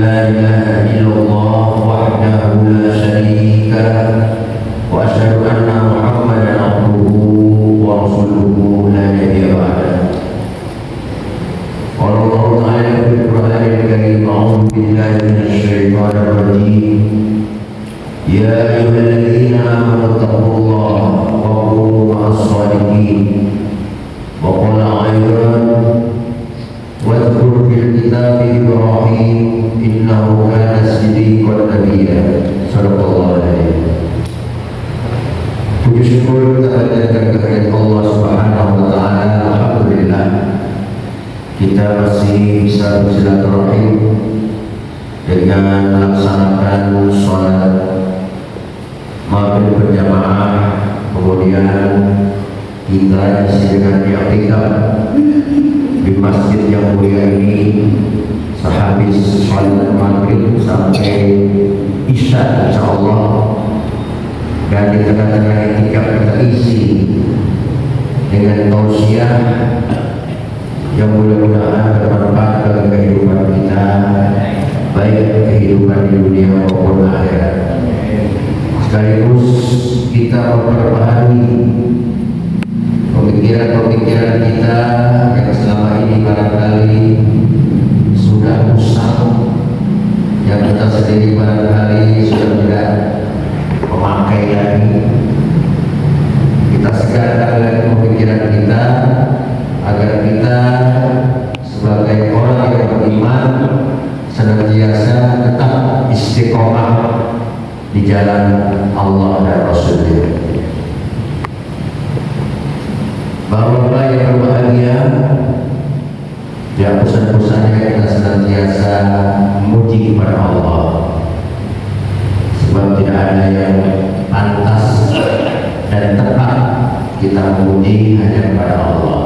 لا إله إلا الله وحده لا شريك له وأشهد أن محمدا عبده ورسوله لا نبي بعده. قال الله تعالى في القرآن الكريم: أعوذ بالله من الشيطان الرجيم. يا أيها الذين آمنوا اتقوا الله وكونوا مع الصادقين. وقال أيضا: واذكر في الكتاب إبراهيم إنه كان صديقا نبيا. صدق الله العظيم. Puji syukur kita panjatkan kehadirat Allah Subhanahu wa taala. Alhamdulillah kita masih bisa bersilaturahim dengan melaksanakan sholat maghrib berjamaah, kemudian kita isi dengan i'tikaf di masjid yang mulia ini sehabis sholat maghrib sampai isya insyaallah. Dan di tengah-tengah i'tikaf kita isi dengan tausiah yang mudah-mudahan bermanfaat bagi kehidupan kita, baik kehidupan di dunia maupun akhirat. Sekaligus kita memperbaharui pemikiran-pemikiran kita yang selama ini barangkali sudah usang, yang kita sendiri barangkali sudah tidak memakai lagi. Kita segarkan lagi pemikiran kita agar kita sebagai orang yang beriman senantiasa tetap istiqomah di jalan Allah dan Rasulnya. Bapak-bapak yang berbahagia, yang pesan-pesannya kita senantiasa memuji kepada Allah, sebab tidak ada yang pantas dan tepat kita memuji hanya kepada Allah.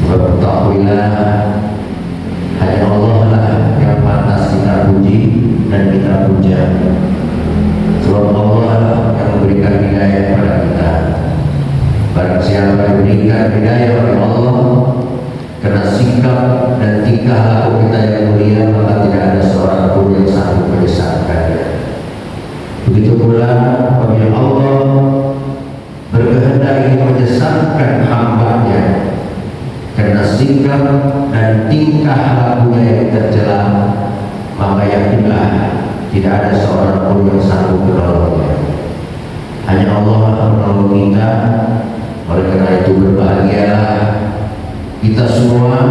Sebab ketahuilah hanya Allah lah yang pantas kita puji dan kita puja. Sebab Allah yang memberikan hidayah kepada kita. Barang siapa yang diberikan hidayah oleh Allah karena sikap dan tingkah laku kita yang mulia, maka tidak ada seorang pun yang sanggup menyesatkannya. Begitu pula apabila Allah berkehendak ingin menyesatkan hamba-Nya karena sikap dan tingkah lakunya yang tercela, maka yakinlah tidak ada seorang pun yang sanggup menolongnya. Hanya Allah yang menolong kita. Oleh karena itu berbahagialah kita semua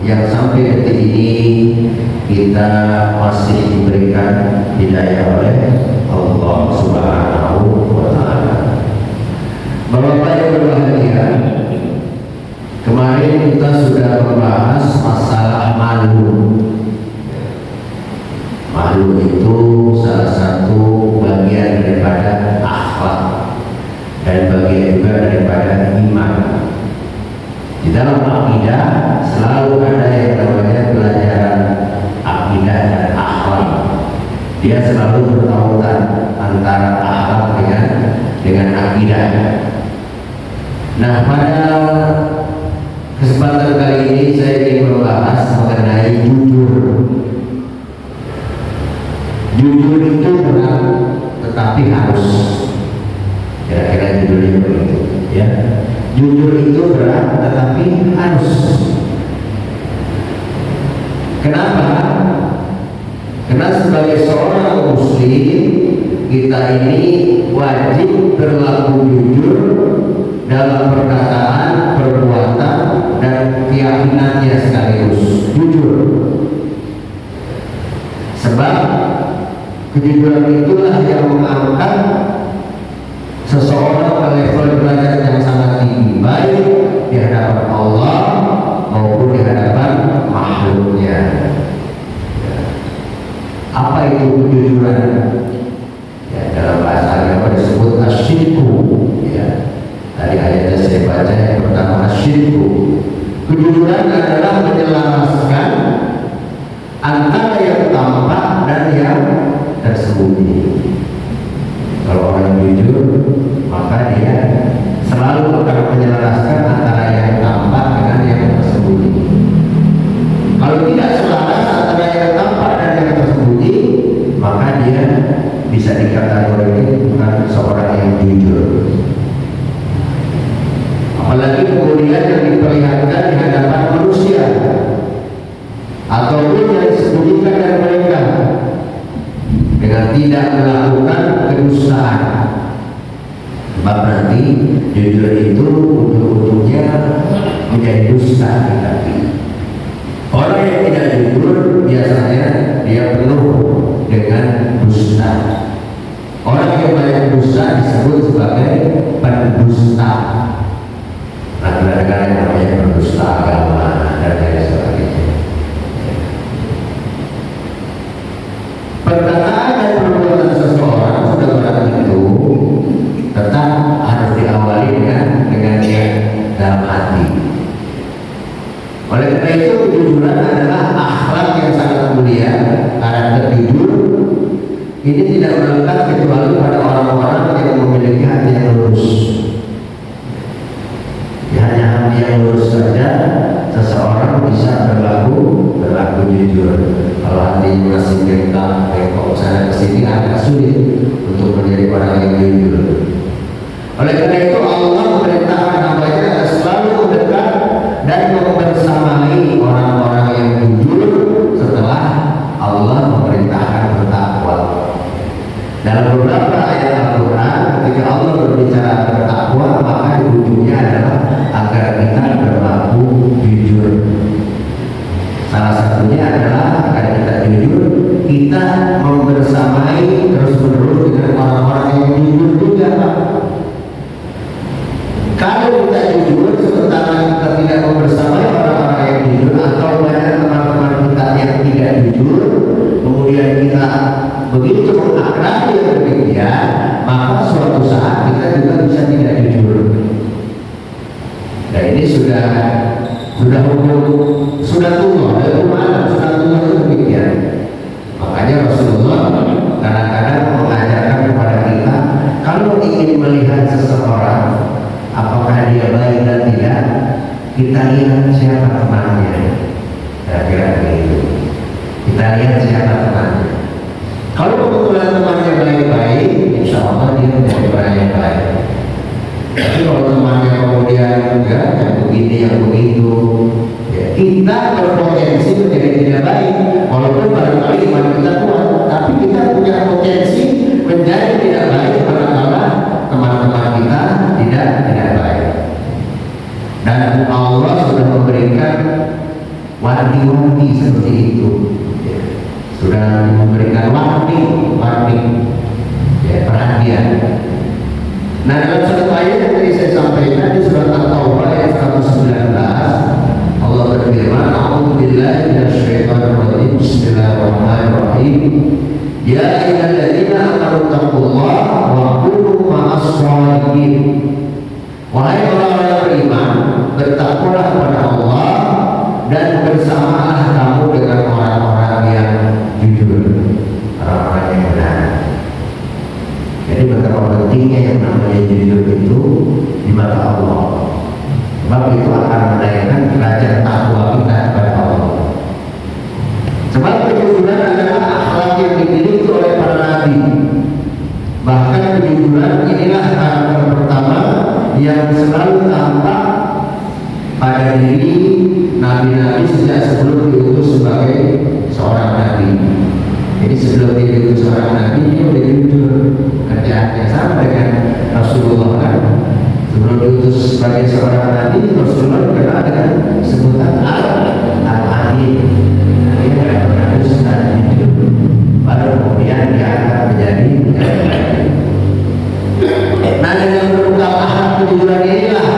yang sampai detik ini kita masih diberikan hidayah oleh Allah Subhanahu wa taala. Bapak yang berbahagia, kemarin kita sudah membahas masalah malu. Malu itu salah satu bagian daripada akhlak dan bagian juga daripada iman. Di dalam akidah selalu ada yang namanya pelajaran akidah dan akhlak. Dia selalu bertautan antara akhlak dengan akidah. Nah, pada kesempatan kali ini saya ingin membahas mengenai jujur. Jujur itu berat, tetapi harus. Kira-kira judulnya begitu, ya. Jujur itu berat, tetapi harus. Kenapa? Karena sebagai seorang muslim kita ini wajib berlaku jujur dalam perkataan, perbuatan, dan keyakinannya sekaligus. Jujur. Sebab kejujuran itulah yang mengangkat seseorang ke level derajat yang sangat tinggi, baik di hadapan Allah maupun di hadapan makhluknya. Apa itu kejujuran? Ya, dalam bahasa agama disebut asyidku. Ya, tadi ayatnya saya baca yang pertama asyidku. Kejujuran adalah menyelaraskan antara yang tampak dan yang tersembunyi. Kalau orang jujur, maka dia selalu akan menyelaraskan antara yang tampak dengan yang tersembunyi. Kalau tidak selaras antara yang dengan dusta. Orang yang banyak dusta disebut sebagai pendusta. Negara-negara yang namanya pendusta agama dan lain sebagainya. Perkataan dan perbuatan seseorang sudah barang itu tetap harus diawali dengan niat dalam hati. Oleh karena itu kejujuran adalah akhlak yang sangat mulia. Karakter jujur ini tidak melekat kecuali pada orang-orang yang memiliki hati yang lurus. Ya, hanya hati yang lurus saja seseorang bisa berlaku jujur. Kalau hatinya masih bengkok sana kesini agak sulit untuk menjadi orang yang jujur. Oleh karena itu Allah memerintahkan hambanya agar selalu mendekat dan membersamai orang-orang yang jujur setelah Allah memerintahkan bertakwa. Dalam beberapa ayat Al-Quran ketika Allah berbicara bertakwa, maka ujungnya adalah agar kita berlaku jujur. Salah satunya adalah agar kita jujur, kita membersamai terus-menerus dengan orang-orang yang jujur juga, Pak. Kalau kita jujur sementara kita tidak membersamai orang-orang yang jujur, atau banyak teman-teman kita yang tidak jujur, kemudian kita begitu mengakrabi yang demikian, maka suatu saat kita juga bisa tidak jujur. Nah, ini sudah tua, dari mana sudah tua itu demikian. Makanya Rasulullah kadang-kadang mengajarkan kepada kita, kalau ingin melihat seseorang apakah dia baik dan tidak, kita lihat siapa temannya. Kira-kira begitu. Kita lihat siapa temannya. Kalau kebetulan temannya baik-baik, insya Allah dia menjadi orang yang baik. Tapi kalau temannya kemudian enggak, yang begini, yang begitu, ya, kita berpotensi menjadi tidak baik. Walaupun barangkali iman kita kuat, tapi kita punya potensi menjadi tidak baik manakala teman-teman kita tidak baik. Dan Allah sudah memberikan wanti-wanti seperti itu. Sudah memberikan warning, ya, perhatian. Nah, dalam satu ayat yang tadi saya sampaikan di surat At-Taubah ayat 119, Allah berfirman, "A'udzubillahi minasyaitonir rajim. Bismillahirrahmanirrahim. Ya ayyuhalladzina amanu taqullaha wa kunu ma'as-shadiqin." Wahai orang-orang yang beriman, bertakwalah kepada Allah dan bersamalah kamu dengan orang-orang yang jujur, orang-orang yang benar. Jadi betapa pentingnya yang namanya jujur itu di mata Allah. Sebab itu akan menaikkan derajat takwa kita kepada Allah. Sebab kejujuran adalah akhlak yang dimiliki oleh para nabi. Bahkan kejujuran inilah karakter pertama yang selalu tampak pada diri nabi-nabi sejak sebelum diutus sebagai seorang nabi. Jadi sebelum dia diutus seorang nabi, dia sudah jujur. Kerjaannya sama dengan Rasulullah kan. Sebelum diutus sebagai seorang nabi, Rasulullah dikenal dengan sebutan Al-Amin. Dia tidak pernah dusta, jujur. Baru kemudian dia akan menjadi nabi. Nah, dengan berbekal akhlak kejujuran inilah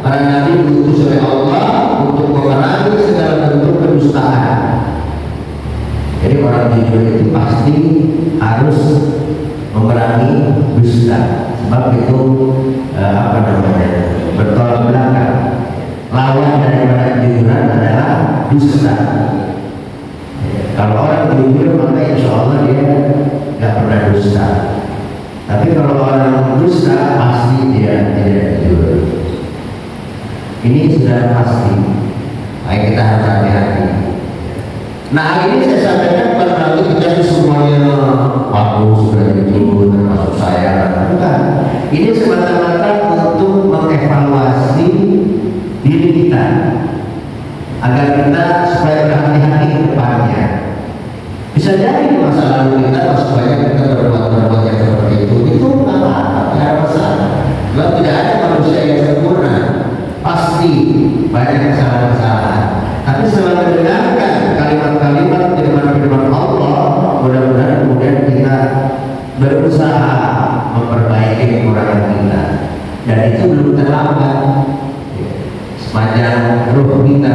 para nabi diutus oleh Allah untuk memerangi segala bentuk kedustaan. Jadi orang jujur itu pasti harus memerangi dusta. Sebab itu bertolak belakang. Lawan daripada kejujuran adalah dusta. Kalau orang jujur maka insya Allah dia nggak pernah dusta. Tapi kalau orang dusta pasti dia tidak jujur. Ini sudah pasti. Baik, kita harus hati-hati. Nah, hari ini saya sampaikan pada kita semuanya bagus, sudah jujur, termasuk saya. Bukan. Ini semata-mata untuk mengevaluasi diri kita agar kita supaya berhati-hati ke depannya. Bisa jadi di masa lalu kita supaya kita berbuat yang seperti itu nggak apa-apa, tidak ada masalah. Sebab tidak ada manusia yang sempurna, pasti banyak kesalahan-kesalahan. Tapi setelah mendengarkan kalimat-kalimat firman-firman Allah, mudah-mudahan kemudian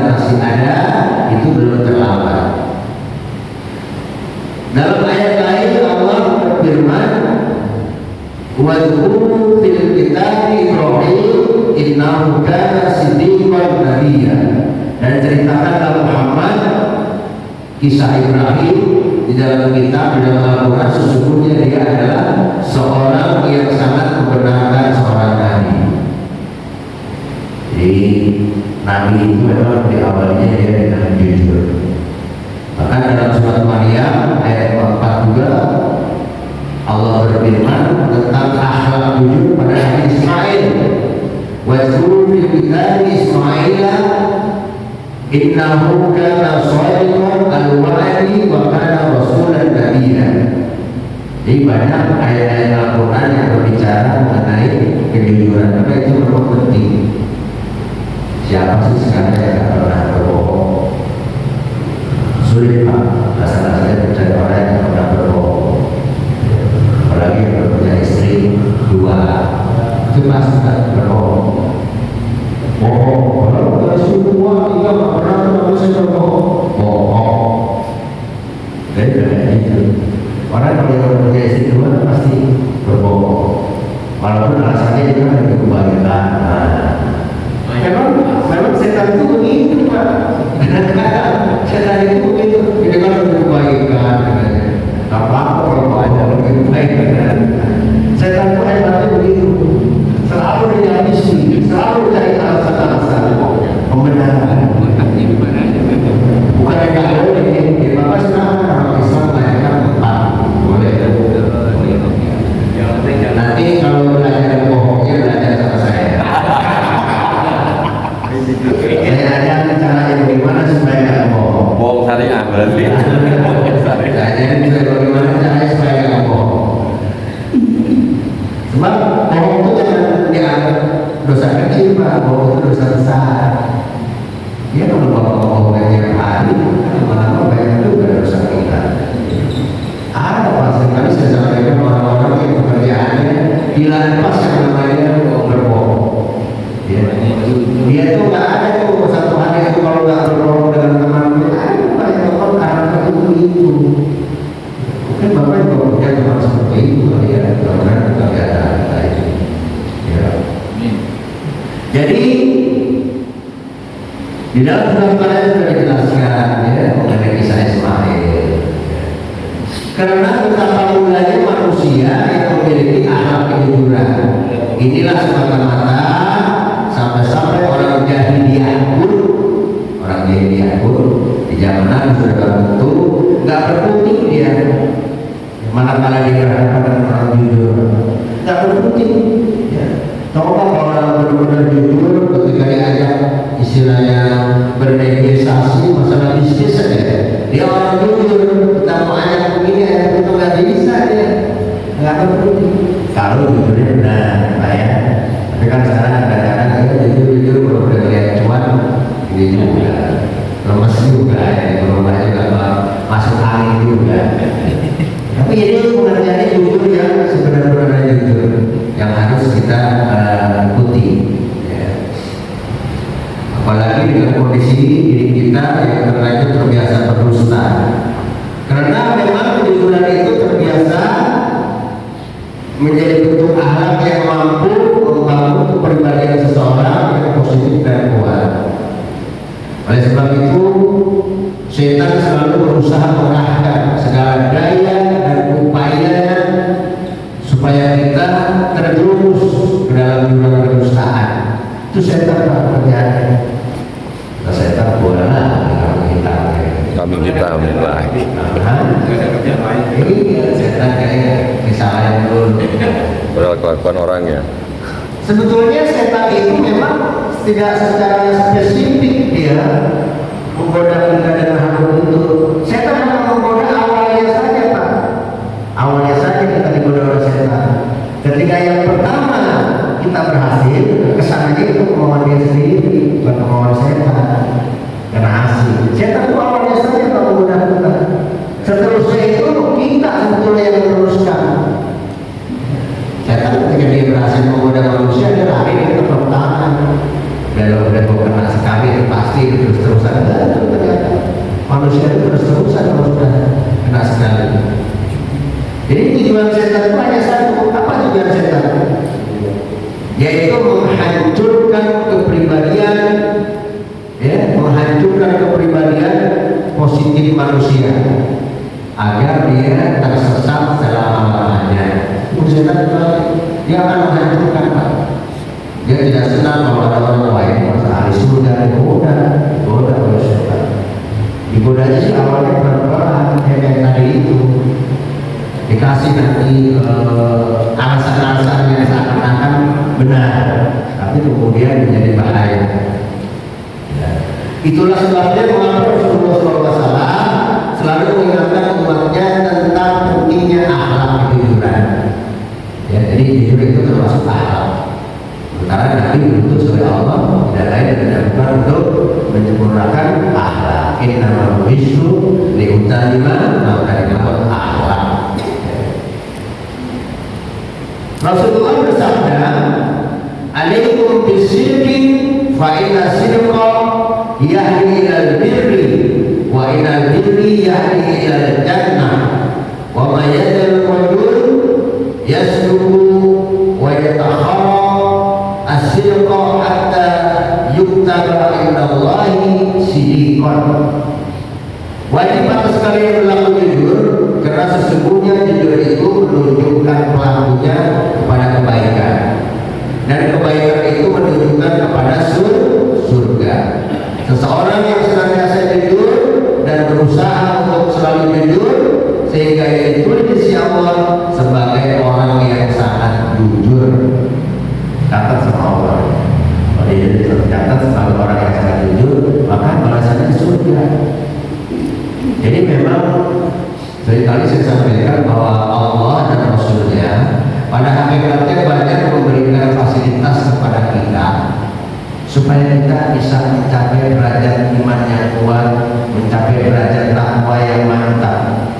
masih ada, itu belum terlambat. Dalam ayat lain Allah berfirman, "Wadhkur fil kitabi Ibrahim innahu kana siddiqan nabiyya." Dan ceritakanlah Muhammad kisah Ibrahim di dalam kitab, di dalam Al-Quran, sesungguhnya dia adalah seorang yang sangat membenarkan seorang nabi. Jadi nabi itu memang di awalnya dia dengan jujur. Bahkan dalam surat Maryam ayat 4 juga Allah berfirman tentang akhlak jujur pada Nabi Ismail. Wazkur fil kitab Ismaila innahu kana shadiqan al-wa'di wa kana rasulan nabiyya. Jadi banyak ayat-ayat Al-Quran yang berbicara mengenai kejujuran, maka itu memang penting. Siapa sih sekarang yang tidak pernah berbohong? Sulit Pak, rasanya mencari orang yang tidak pernah berbohong. Apalagi yang punya istri 2, itu pasti tidak berbohong. Bohong, kalau semua kita tidak pernah bisa berbohong. Bohong. Jadi kayak gitu. Orang yang punya istri 2 pasti berbohong. Walaupun alasannya itu kan kebalikan. Memang setan itu begitu Pak. Setan itu begitu. Ini kan kebaikan. Apa kalau ada lebih baik? Setan itu hebatnya begitu. Selalu dihabisi, selalu cari alasan-alasan pembenaran. Bukan yang nggak boleh. Bapak sekarang orang Islam melahirkan 4 boleh. Nanti kalau belajar bohongnya belajar sama saya. Saya ajarkan cara yang bagaimana supaya nggak bohong. Bohong syariah berarti. Saya ajarkan bagaimana caranya supaya nggak bohong. Sebab bohong itu jangan dianggap dosa kecil Pak, bohong itu dosa besar. Ya kalau bapak bohong tiap hari, lama-lama banyak juga dosa kita. Ada pasti kali saya sampaikan orang-orang yang pekerjaannya dilepas yang namanya berbohong. Ya. Dia itu nggak ada tuh satu hari itu kalau nggak berbohong dengan teman-teman, ada banyak orang karena itu. Mungkin bapak juga punya teman seperti itu ya, karena kegiatan kita itu. Ya. Jadi di dalam surat Maryam sudah dijelaskan ya mengenai kisah Ismail. Karena betapa mulanya manusia yang memiliki akhlak kejujuran. Inilah semata-mata sampai-sampai orang jahiliyah pun di zaman sudah tertentu nggak berkutik dia. Manakala dia berhadapan orang jujur, nggak berkutik. Ya. Tahu kalau orang benar-benar jujur ketika diajak istilahnya bernegosiasi masalah bisnis saja, dia orang jujur. Kita mau ajak begini, itu nggak bisa dia, nggak berkutik. Kalau jujurnya benar, Pak ya. Tapi kan sekarang kadang-kadang kita jujur kalau udah lihat cuan, ini juga lemes juga, ya, berubah juga masuk angin juga. Tapi ini pengertiannya jujur yang sebenarnya jujur yang harus kita ikuti. Ya. Apalagi dengan kondisi diri kita yang terlanjur terbiasa berdusta. Karena memang kejujuran itu terbiasa menjadi bentuk akhlak yang mampu membangun kepribadian seseorang yang positif dan kuat. Oleh sebab itu, setan selalu berusaha mengarahkan segala daya dan upayanya supaya kita terjerumus ke dalam jurang kedustaan. Itu setan pekerjaannya. Nah, setan bolehlah Kambing hitam lagi. Iya, setan kayak kesalahan dulu. Padahal kelakuan orangnya. Sebetulnya setan itu memang tidak secara spesifik dia menggoda kita dengan hal itu. Setan memang menggoda awalnya saja Pak. Awalnya saja kita digoda oleh setan. Ketika yang pertama kita berhasil, kesannya itu kemauan dia sendiri, bukan kemauan setan. Karena hasil. Setan itu awalnya saja Pak menggoda kita. Seterusnya itu kita sebetulnya yang meneruskan. Setan ketika dia berhasil menggoda manusia, dia lari ke permukaan. Kalau udah kena sekali, pasti terus-terusan terus-terusan. Ternyata manusia itu terus-terusan kalau sudah kena sekali. Jadi tujuan setan itu hanya satu. Apa tujuan setan? Yaitu menghancurkan kepribadian, ya, menghancurkan kepribadian positif manusia agar dia tersesat selama-lamanya. Setan itu dia akan menghancurkan, Pak. Dia tidak senang kalau ada orang lain masa ahli surga digoda oleh setan. Digodanya sih awalnya pelan-pelan kayak tadi itu, dikasih nanti alasan-alasan yang seakan-akan benar, tapi kemudian menjadi bahaya. Ya. Itulah sebabnya mengapa Rasulullah SAW selalu mengingatkan umatnya tentang pentingnya akhlak kejujuran. Ya, jadi jujur itu termasuk akhlak. Sementara Nabi diutus oleh Allah tidak lain dan tidak bukan untuk menyempurnakan akhlak. Innama bu'itsu liutammima makarimal akhlak. Rasulullah bersabda, "Alaikum bisidqi fa inna sidqa yahdi ilal birri wa inal birri yahdi ilal jannah wa ma yazal rajul yasduqu wa yatakhara as-sidqa hatta yuktaba indallahi sidqan." Wajib atas kalian berlaku jujur, karena sesungguhnya jujur itu menunjukkan pelakunya kepada kebaikan, dan kebaikan itu menunjukkan kepada surga. Seseorang yang senantiasa jujur dan berusaha untuk selalu jujur, sehingga ia ditulis di sisi Allah sebagai orang yang sangat jujur. Catat sama Allah. Kalau dia tercatat sebagai orang yang sangat jujur, maka balasannya surga. Jadi memang seringkali saya sampaikan bahwa Allah dan Rasulnya pada hakikatnya banyak memberikan fasilitas kepada kita supaya kita bisa mencapai derajat iman yang kuat, mencapai derajat takwa yang mantap.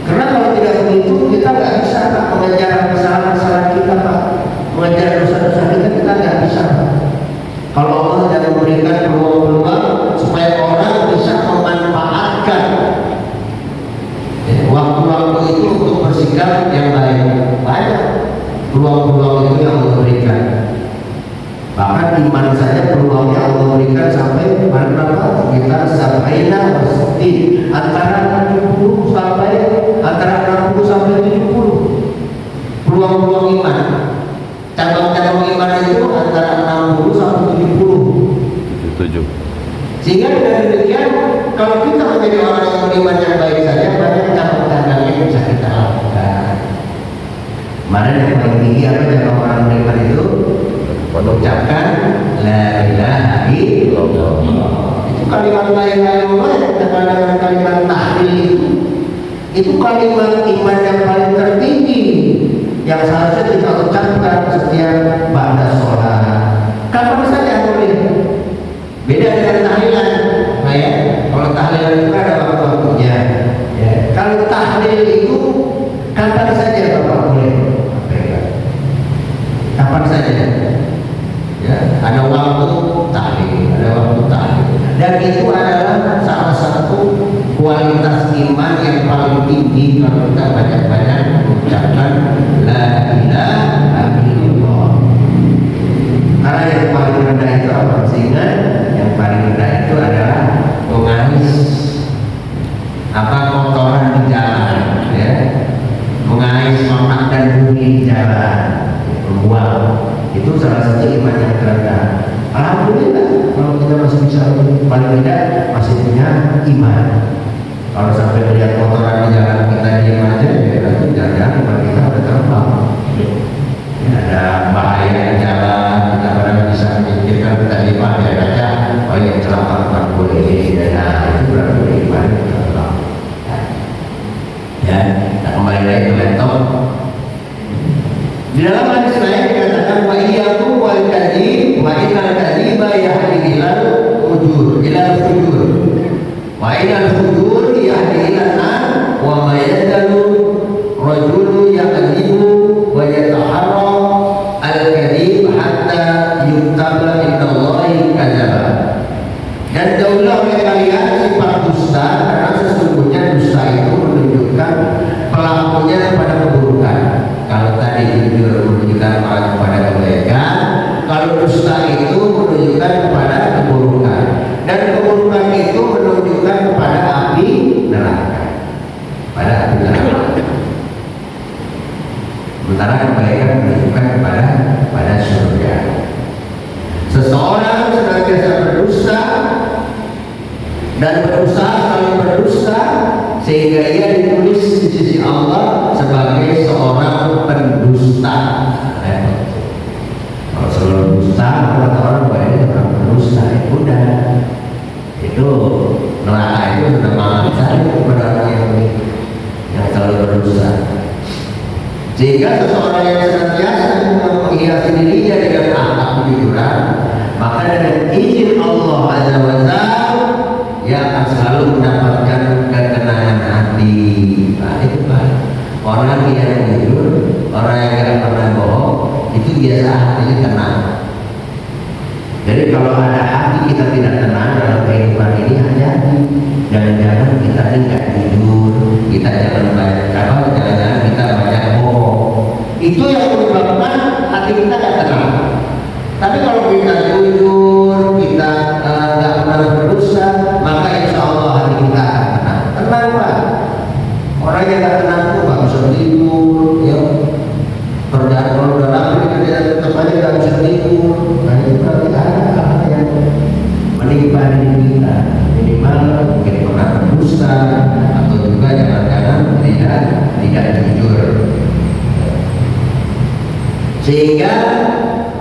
Karena kalau tidak begitu kita nggak bisa, Pak, mengejar kesalahan-kesalahan kita, Pak, mengejar dosa-dosa kita nggak bisa, Pak. Kalau Allah tidak memberikan peluang-peluang supaya orang bisa memanfaatkan waktu-waktu itu untuk bersikap yang baik, banyak peluang-peluang itu yang Allah berikan. Bahkan iman saja peluangnya Allah berikan sampai berapa? Sekitar sabaina wasiti, antara 60 sampai 70 peluang-peluang iman. Cabang-cabang iman itu antara 60 sampai 70. Sehingga dengan demikian, kalau kita menjadi orang yang beriman yang baik saja, banyak cabang-cabang yang bisa kita lakukan. Kemarin yang paling tinggi apa cabang orang beriman itu? Mengucapkan la ilaha illallah. Itu kalimat la ilaha illallah yang terkenal dengan kalimat tahlil itu kalimat iman yang paling tertinggi yang seharusnya kita ucapkan setiap ba'da sholat. Kapan saja boleh. Beda dengan tahlilan, nah ya. Kalau tahlilan itu ada waktu-waktunya. Ya. Kalau tahlil itu kapan saja Bapak boleh. Kapan saja. Ya, ada waktu tahlil, ada waktu tahlil. Dan itu adalah salah satu kualitas iman yang paling tinggi kalau kita banyak-banyak mengucapkan la ilaha illallah. Karena yang paling rendah itu apa? Sehingga yang paling rendah itu adalah mengais apa kotoran di jalan, ya, mengais lemak dan bumi di jalan, membuang. Itu salah satu iman yang terendah. Alhamdulillah kalau kita masih bisa, paling tidak masih punya iman. Kalau sampai melihat kotoran di jalan kita diam aja, ya berarti jangan-jangan iman kita udah terbang. Ya, ada bahaya di jalan, kita kadang bisa memikirkan kita iman ya aja. Oh yang celaka bukan boleh ini, nah itu berarti iman kita terbang. Ya, kita kembali lagi ke laptop. Di dalam hadis lain dikatakan wa iyyakum wal kadzib wa innal kadziba yahdi ilal fujur, wa innal fujur yahdi ilal nar wa ma yadalu rajulu yakdzibu wa yataharra al kadzib hatta yuktaba indallahi kadzaba. Dan Dan jauhlah oleh kalian sifat dusta, karena sesungguhnya dusta itu menunjukkan pelakunya kepada keburukan. Kalau tadi jujur menunjukkan orang kepada kebaikan, kalau dusta itu menunjukkan kepada keburukan, dan keburukan itu menunjukkan kepada api neraka, pada api neraka. Sementara kebaikan menunjukkan kepada surga. Seseorang senantiasa berdusta dan berusaha selalu berdusta, sehingga ia ditulis di sisi Allah sebagai seorang pendusta. Kalau selalu dusta, kata orang bahwa ini orang pendusta, udah itu neraka itu sudah malam saja kepada orang yang selalu berdusta. Sehingga seseorang yang senantiasa menghiasi dirinya dengan akhlak kejujuran, maka dengan izin Allah Azza wa Jalla, ia akan selalu mendapatkan ketenangan hati. Nah, itu Pak. Orang yang jujur, orang yang tidak pernah bohong, itu biasa hatinya tenang. Jadi kalau ada hati kita tidak tenang dalam kehidupan ini, hati-hati. Jangan-jangan kita tidak jujur, kita jangan-jangan kita banyak bohong. Itu yang menyebabkan hati kita tidak tenang. Tapi kalau kita jujur, kita tidak pernah berdosa, maka insya Allah hati kita akan tenang. Tenang Pak. Orang yang tidak tenang itu nggak bisa tidur, ya. Kerjaan kalau udah rapi kerjaan tetap aja nggak bisa tidur. Nah itu berarti ada hal yang menimpa diri kita. Minimal mungkin pernah berdusta, atau juga jangan-jangan tidak jujur. Sehingga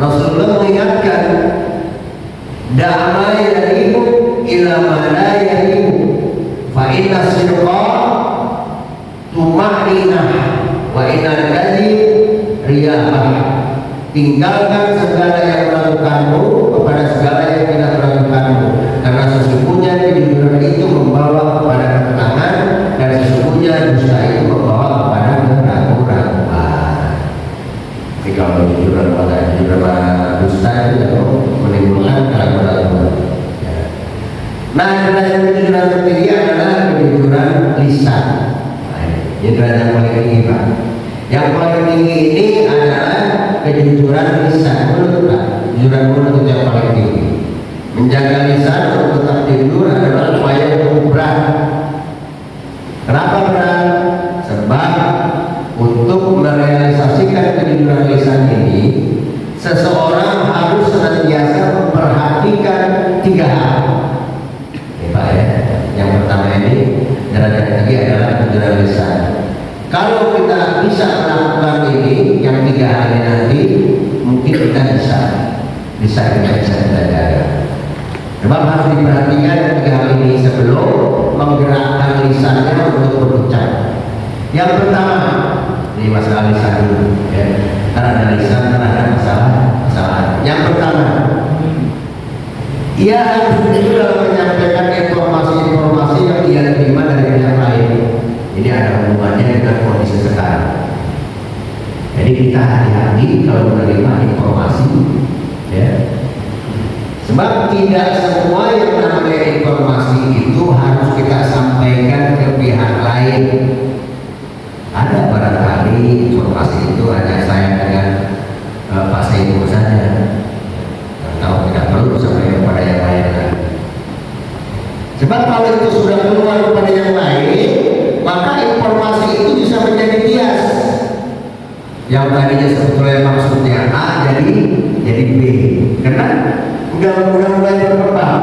Rasulullah mengingatkan, da'ma yarimu ila ma la yarimu, fa inna sidqa tuma'ninah wa inna al-kadhib riyabah. Tinggalkan segala yang melakukanmu kepada segala yang tidak melakukanmu, karena sesungguhnya kejujuran itu membawa kepada ketenangan, dan sesungguhnya dusta itu membawa kepada keraguan. Jadi kalau jujur pada dusta itu menimbulkan keraguan. Nah, derajat kejujuran tertinggi adalah kejujuran lisan. Ini derajat yang paling tinggi Pak. Yang paling tinggi ini adalah kejujuran lisan, mulut Pak. Kejujuran mulut itu yang paling tinggi. Menjaga lisan untuk tetap jujur adalah upaya yang berat. Kenapa berat? Sebab untuk merealisasikan kejujuran lisan ini, seseorang harus senantiasa memperhatikan 3 hal. Ini Pak ya. Yang pertama ini derajat tinggi adalah kejujuran lisan. Kalau kita bisa melakukan ini, yang 3 hal ini nanti, mungkin kita bisa kita jaga. Sebab harus diperhatikan 3 hal ini sebelum menggerakkan lisannya untuk berucap. Yang pertama, ini masalah lisan dulu ya. Karena ada lisan, karena ada masalah. Yang pertama, ia harus jujur dalam menyampaikan informasi-informasi yang ia terima dari pihak lain. Ini ada hubungannya dengan kondisi sekarang. Jadi kita hati-hati kalau menerima informasi ya. Sebab tidak semua yang namanya informasi itu harus kita sampaikan ke pihak lain. Ada barangkali informasi itu hanya saya dengan Pak Saiful saja, atau tidak perlu sampai kepada yang lain lagi. Sebab kalau itu sudah keluar kepada yang lain, maka informasi itu bisa menjadi bias. Yang tadinya sebetulnya maksudnya A jadi B. Karena udah mulai berkembang,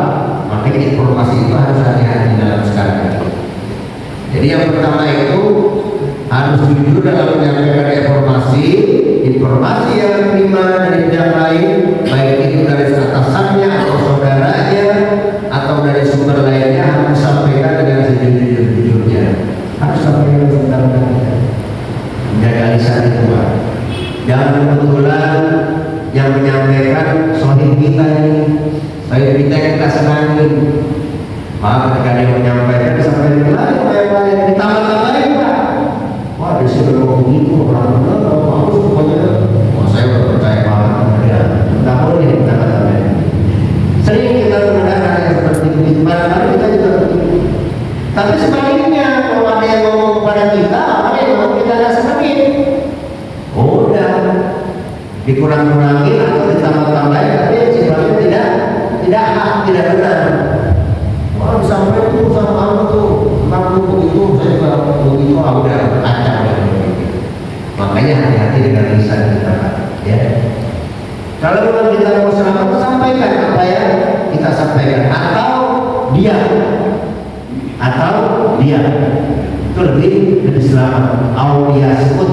maka informasi itu harus hati-hati dalam sekarang. Jadi yang pertama itu harus jujur dalam menyampaikan informasi yang diterima dari pihak lain, baik itu dari atasannya atau saudaranya atau dari sumber lainnya, harus sampaikan dengan sejujur-jujurnya. Harus sampaikan sebenarnya. Menjaga lisan itu Pak. Jangan kebetulan yang menyampaikan sohib kita ini, sohib kita senangin. Maka ketika dia menyampaikan sampai lain ditambah-tambahin Pak. Wah, disuruh ngomong begitu orang bagus pokoknya. Wah, saya percaya banget ya. Tidak boleh ditambah-tambahin. Sering kita mendengar ada yang seperti itu. Tapi sebaliknya, kalau ada yang ngomong kepada kita, ada yang ngomong kita nggak senengin, udah dikurang-kurangin atau ditambah-tambahin, tapi yang sifatnya tidak hak, tidak benar. Wah, sampai itu sama kamu tuh, kamu begitu, saya juga begitu, udah kacau ya. Makanya hati-hati dengan lisan kita, ya. Kalau memang kita mau selamat, sampaikan apa yang kita sampaikan, atau diam, itu lebih selamat. Aulia sebut,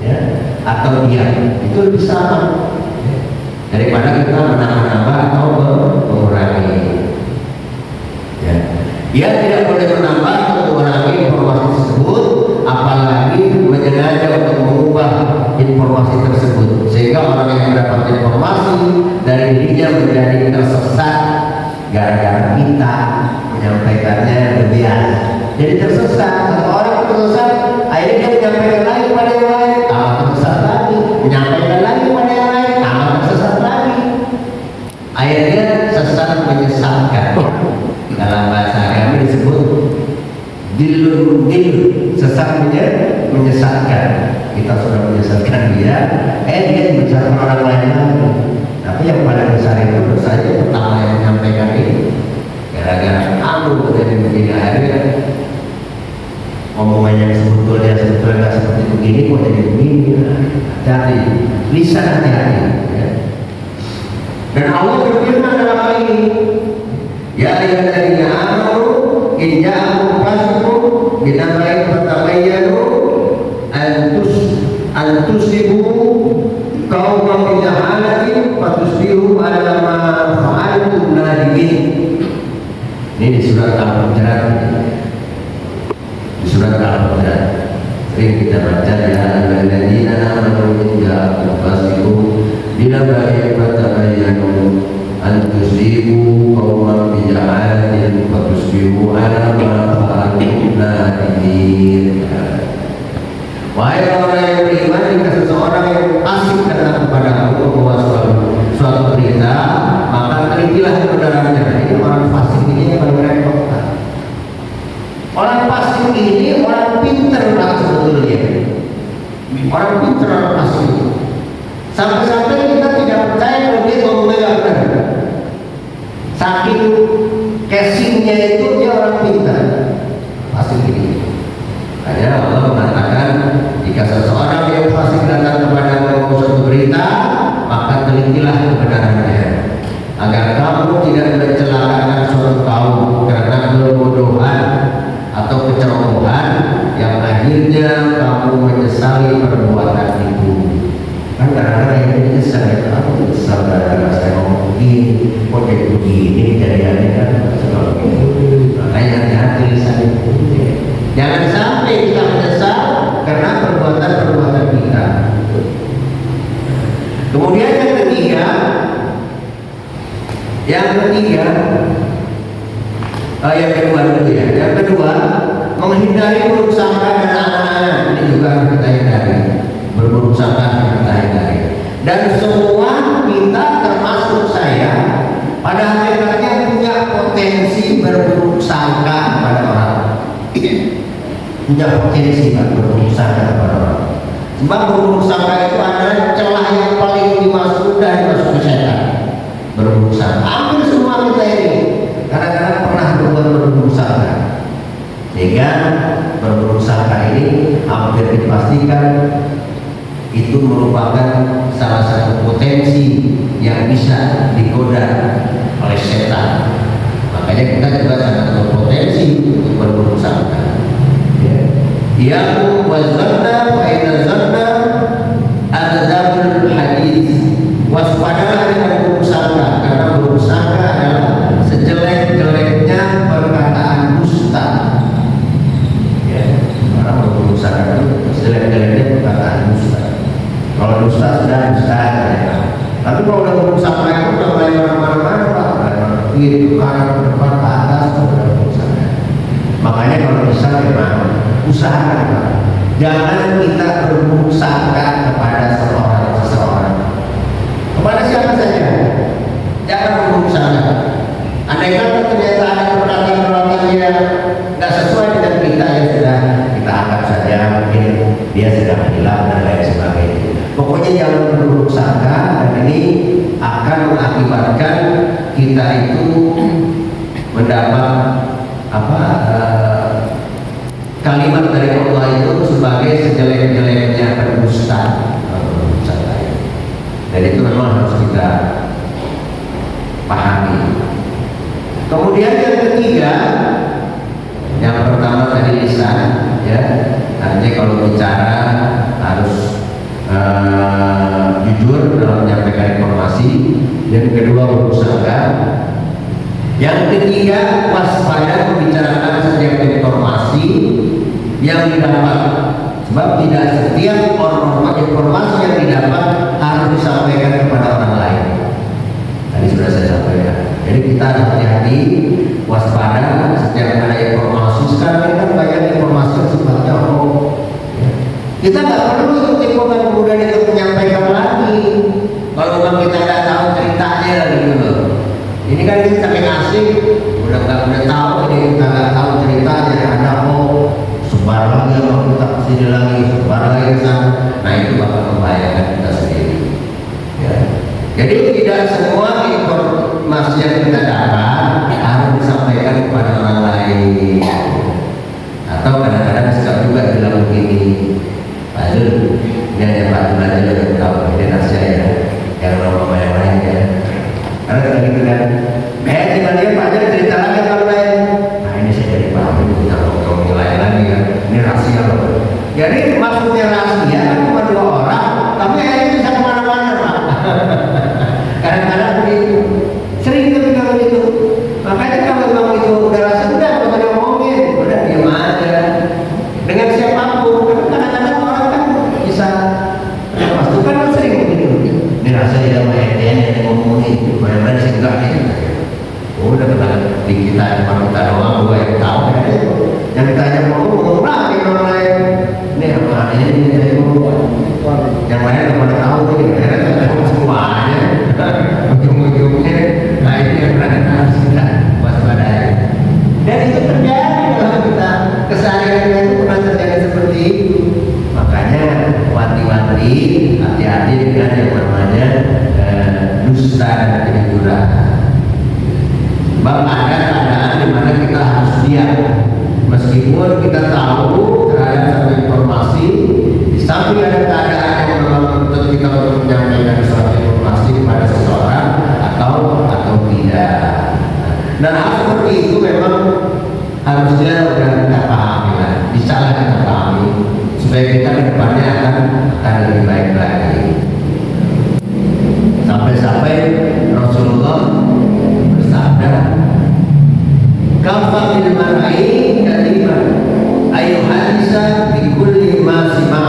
ya, atau diam, itu lebih selamat, ya, daripada kita menambah-nambah atau mengurangi. Ya. Dia tidak boleh menambah atau mengurangi informasi tersebut, apalagi menyengaja untuk mengubah informasi tersebut, sehingga orang yang mendapat informasi dari dirinya menjadi tersesat gara-gara kita menyampaikannya berlebihan. Jadi tersesat, satu orang tersesat, akhirnya dia menyampaikan lagi pada yang lain, tambah tersesat lagi, menyampaikan lagi pada yang lain, tambah tersesat lagi. Akhirnya sesat menyesatkan. Dalam bahasa kami disebut dilun, sesat menyesatkan. Kita sudah menyesatkan dia, dia menyesatkan orang lain lagi. Tapi yang paling besar itu dosanya pertama yang menyampaikan ini, gara-gara kamu terjadi begini, akhirnya omongan yang sebetulnya nggak seperti begini, kok jadi begini. Hati-hati, lisan hati-hati, ya. Dan Allah berfirman dalam hal ini, ya ayyuhalladzina amanu in ja'akum fasiqun binaba'in fatabayyanu an tusibu qauman bijahalatin fatusbihu ala ma fa'altum nadimin. Ini di surat Al-Hujurat. Di surat Al-Hujurat sering kita baca, ya ayyuhalladzina amanu in ja'akum fasiqun binaba'in fatabayyanu an tusibu qauman bijahalatin fatusbihu ala ma fa'altum nadimin. Wahai orang yang beriman, jika seseorang yang asik datang kepada kamu membawa suatu berita, maka telitilah kebenarannya. Ini orang fasik ini yang paling repot. Orang fasik ini orang pintar lah sebetulnya. Orang pintar, orang fasik. Sampai-sampai kita tidak percaya kalau dia ngomongnya nggak benar. Saking casingnya itu dia orang pintar, fasik ini. Hanya Allah mengatakan, jika seseorang yang fasik datang kepada kamu suatu berita, maka telitilah kebenarannya, agar kamu tidak mencelakakan suatu kaum karena kebodohan atau kecerobohan yang akhirnya kamu menyesali perbuatan itu. Kan kadang-kadang yang menyesal ya, aku menyesal gara-gara saya ngomong begini, kok jadi begini kejadiannya kan. Makanya hati-hati lisan itu. Jangan sampai kita menyesal karena perbuatan-perbuatan kita. Kemudian yang ketiga, yang kedua, menghindari buruk sangka dan anak-anak. Ini juga harus kita hindari. Berburuk sangka harus kita hindari. Dan semua kita, termasuk saya, pada hakikatnya punya potensi berburuk sangka pada orang. Punya potensi berburuk sangka kepada orang. Sebab berburuk sangka itu adalah celah yang paling dimasuk ke setan. Berburuk sangka. Hampir semua kita ini kadang-kadang pernah berbuat berburuk sangka. Sehingga berburuk sangka ini hampir dipastikan itu merupakan salah satu potensi yang bisa digoda oleh setan. Makanya kita juga sangat berpotensi untuk berburuk sangka. Yang wazanna wa idza zanna adzabul hadis. Waspadalah dengan buruk sangka, karena buruk sangka adalah sejelek-jeleknya perkataan dusta. Ya, karena buruk sangka itu sejelek-jeleknya perkataan dusta. Kalau dusta sudah dusta ya. Tapi kalau udah buruk sangka itu udah mulai mana-mana Pak, kiri ke kanan ke depan ke atas sudah buruk sangka. Makanya kalau bisa memang usahakan Pak, jangan kita berburuk sangka kepada seseorang. Kepada siapa saja, jangan berburuk sangka. Andai kata ternyata ada perkataan yang nggak sesuai kalimat dari Allah itu sebagai sejelek-jeleknya pendusta. Dan itu memang harus kita pahami. Kemudian yang ketiga, yang pertama tadi lisan, ya, artinya kalau bicara harus jujur dalam menyampaikan informasi. Yang kedua berusaha. Yang ketiga waspada membicarakan setiap informasi yang didapat. Sebab tidak setiap informasi yang didapat harus disampaikan kepada orang lain. Tadi sudah saya sampaikan. Jadi kita hati-hati, waspada setiap ada informasi. Sekarang ini kan banyak informasi yang sifatnya kita nggak perlu ikut-ikutan kemudian itu menyampaikan lagi. Kalau memang kita nggak tahu ceritanya gitu loh. Ini kan kita saking asik, udah tahu ini kita nggak tahu ceritanya ada sebar lagi kalau kita kesini lagi, sebar lagi sana. Nah itu bakal membahayakan kita sendiri. Ya. Jadi tidak semua informasi yang kita dapat harus disampaikan kepada orang lain. Atau kadang-kadang suka juga bilang begini, Pak Zul, ini hanya Pak Zul aja yang tahu, ini rahasia ya, yang orang yang lain ya. Karena kalau gitu kan, tiba-tiba Pak Zul cerita lagi kalau lain. Nah ini saya jadi paham, punya ngomong lain lagi kan, ini rahasia loh. Jadi maksudnya rahasia kan cuma 2 orang, tapi akhirnya bisa kemana-mana Pak. Kadang-kadang begitu, sering tapi kalau itu. Makanya kalau memang itu udah rahasia, udah kalau ada ngomongin, udah diam aja. Dengan siapapun, kadang-kadang orang kan bisa pas itu kan sering begitu. Ini rahasia tidak mau yang ngomongin, mana-mana sih enggak gitu. Udah kita di kita cuma kita doang, 2 yang tahu ya. Yang ditanya ngomong lagi orang lain. Ini apa ini saya ngomong. Yang lain udah pada tahu nih, akhirnya semuanya. Ujung-ujungnya, nah ini yang harus kita waspadai. Dan itu terjadi kalau kita kesehariannya itu pernah terjadi seperti itu. Makanya wanti-wanti, hati-hati dengan yang namanya dusta dan kejujuran. Sebab ada keadaan di mana kita harus diam, meskipun kita tahu terhadap satu informasi. Di samping ada keadaan yang menuntut kita untuk menyampaikan suatu informasi kepada seseorang atau tidak. Dan hal seperti itu memang harusnya sudah kita pahami lah, bisa lah kita pahami supaya kita ke depannya akan lebih baik lagi. Sampai-sampai Rasulullah bersabda, "Kafa bil mar'i kaliman ayu hadisa bi kulli ma sima'."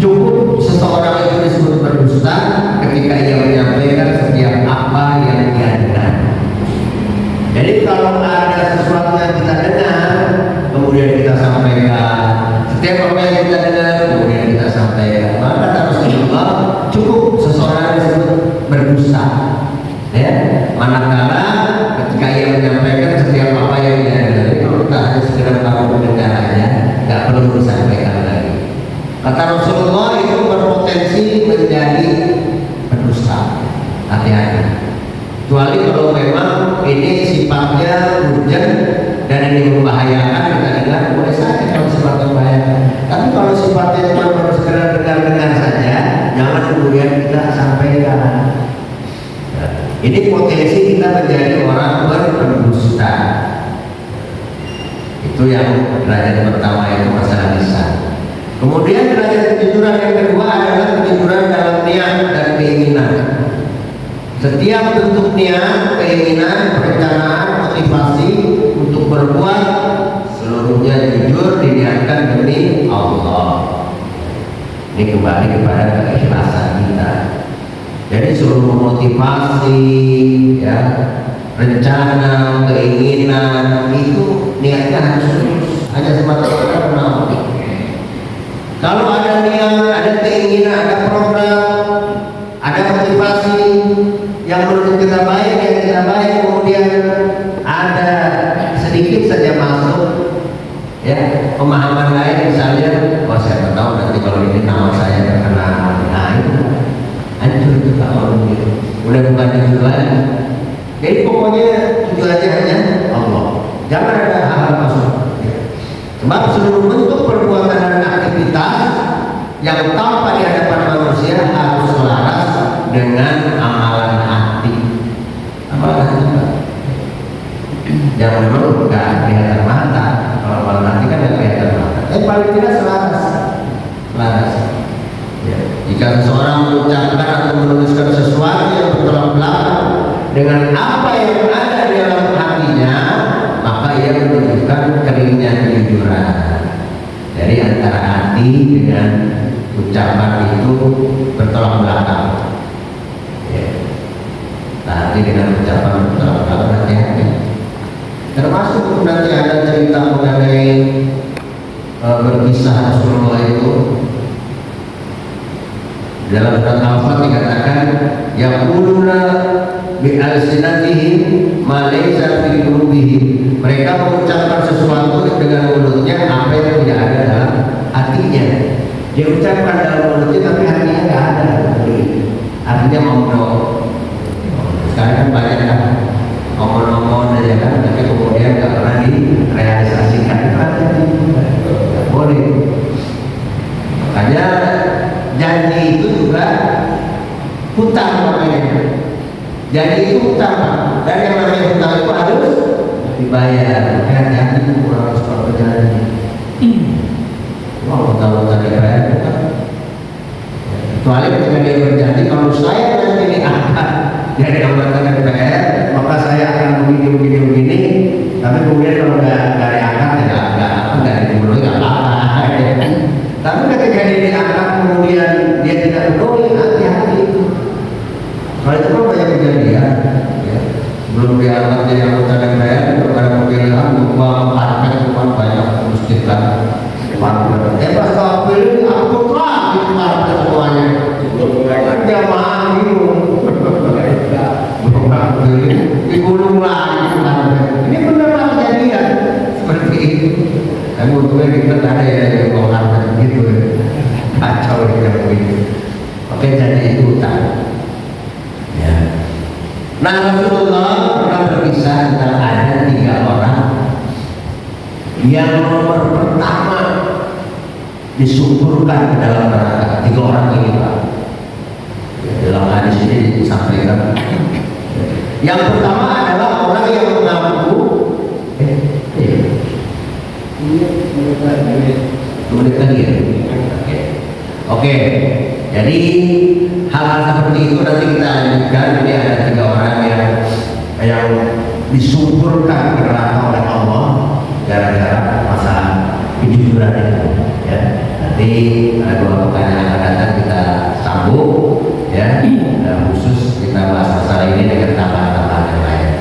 Cukup seseorang itu disebut berdusta ketika ia menyampaikan setiap apa yang dia dengar. Jadi kalau ada sesuatu yang kita dengar, kemudian kita sampaikan, setiap apa yang kita dengar, kemudian kita sampaikan, maka Rasulullah cukup seseorang disebut berdusta. Ya, manakala ketika ia menyampaikan setiap apa yang dia dengar, kalau kita hanya sekedar tahu mendengarnya, nggak perlu disampaikan lagi. Kata Rasulullah itu berpotensi menjadi pendusta. Hati-hati. Kecuali kalau memang ini sifatnya urgent dan ini membahayakan, kita dengar boleh saja kalau sifatnya membahayakan. Tapi kalau sifatnya cuma baru sekedar dengar-dengar saja, jangan kemudian kita sampaikan. Ini potensi kita menjadi orang berdusta. Itu yang derajat pertama, itu masalah lisan. Kemudian derajat kejujuran yang kedua adalah kejujuran dalam niat dan keinginan. Setiap bentuk niat, keinginan, perencanaan, motivasi untuk berbuat seluruhnya jujur diniatkan demi Allah. Ini kembali kepada keikhlasan kita. Jadi seluruh motivasi, ya, rencana, keinginan itu niatnya harus lurus. Hanya semata-mata karena Allah. Kalau ada niat, ada keinginan, ada program, ada motivasi yang menurut kita baik, kemudian ada sedikit saja masuk, ya, pemahaman lain misalnya, oh saya tahu nanti kalau ini nama saya terkena lain, hancur juga orang itu, udah bukan jujur lagi. Jadi pokoknya tujuannya hanya Allah. Jangan ada Sebab seluruh bentuk perbuatan dan aktivitas yang tampak di hadapan manusia harus selaras dengan amalan hati. Amalan hati, yang memang nggak kelihatan mata. Kalau amalan hati kan nggak kelihatan mata. Paling tidak selaras. Ya. Jika seseorang mengucapkan atau menuliskan sesuatu yang bertolak belakang dengan apa yang ada di dalam hatinya, maka ia menunjukkan keringnya kejujuran. Jadi antara hati dengan ucapan itu bertolak belakang. Ya. Hati dengan ucapan bertolak belakang, hati-hati. Termasuk nanti ada cerita mengenai berkisah Rasulullah itu dalam surat Al-Fatihah dikatakan yaquluna bi alsinatihim ma laysa fi qulubihim. Mereka mengucapkan sesuatu dengan mulutnya apa yang tidak ada dalam hatinya. Dia ucapkan dalam mulutnya tapi hatinya nggak ada. Artinya ngomong. Sekarang kan banyak kan ngomong-ngomong aja kan, tapi kemudian nggak pernah direalisasikan. Boleh. Makanya janji itu juga hutang namanya. Janji itu hutang, dan yang namanya hutang itu harus dibayar. Hati-hati orang harus berjanji. Mau hutang-hutang dibayar bukan? Kecuali ketika dia berjanji, kalau saya nanti diangkat jadi anggota DPR, maka saya akan begini. Tapi kemudian kalau nggak diangkat, nggak dipenuhi, nggak apa-apa. Tapi ketika dia diangkat kemudian dia tidak peduli, hati-hati itu. Kalau itu kan banyak kejadian. Ya. Sebelum diangkat jadi anggota DPR, pada pemilihan membuang karpet rumah banyak masjid kan. Pas kau pilih, angkut lah itu karpet semuanya. Kan jamaah bingung. Digulung lagi karpet. Ini benar kejadian seperti itu. Tapi untungnya kita ada yang bawa karpet begitu. Kacau dia begitu. Oke, jadi itu hutang. Ya. Nah, Rasulullah pernah berkisah tentang ada 3 orang yang nomor pertama disuburkan ke dalam neraka. 3 orang ini, Pak. Dalam hadis ini disampaikan. Yang pertama adalah orang yang mengaku menit lagi ya. Oke. Jadi hal-hal seperti itu nanti kita lanjutkan. Ini ada 3 orang yang disuburkan ke neraka oleh Allah gara-gara masalah kejujuran itu. Ya. Nanti ada 2 pekan yang akan datang kita sambung. Ya. Khusus kita bahas masalah ini dengan tambahan-tambahan yang lain.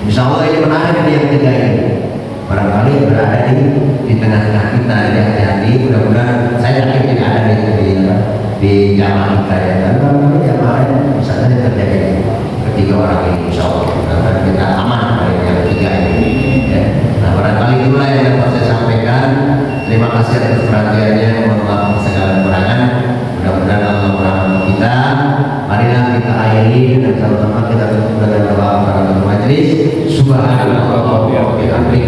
Insya Allah ini menarik yang 3 ini. Barangkali berada di tengah-tengah kita, jadi hati-hati. Mudah-mudahan saya yakin tidak ada di jamaah kita ya. Dan barangkali jamaah bisa saja terjadi ketiga orang ini. Insya Allah mudah-mudahan kita aman dari yang 3 ini. Ya. Nah, barangkali itulah yang dapat saya sampaikan. Terima kasih atas perhatiannya. Mohon maaf segala kekurangan. Mudah-mudahan Allah merahmati kita. Marilah kita akhiri dan sama-sama kita tutup dengan doa para majelis. Subhanallah wa bihamdihi.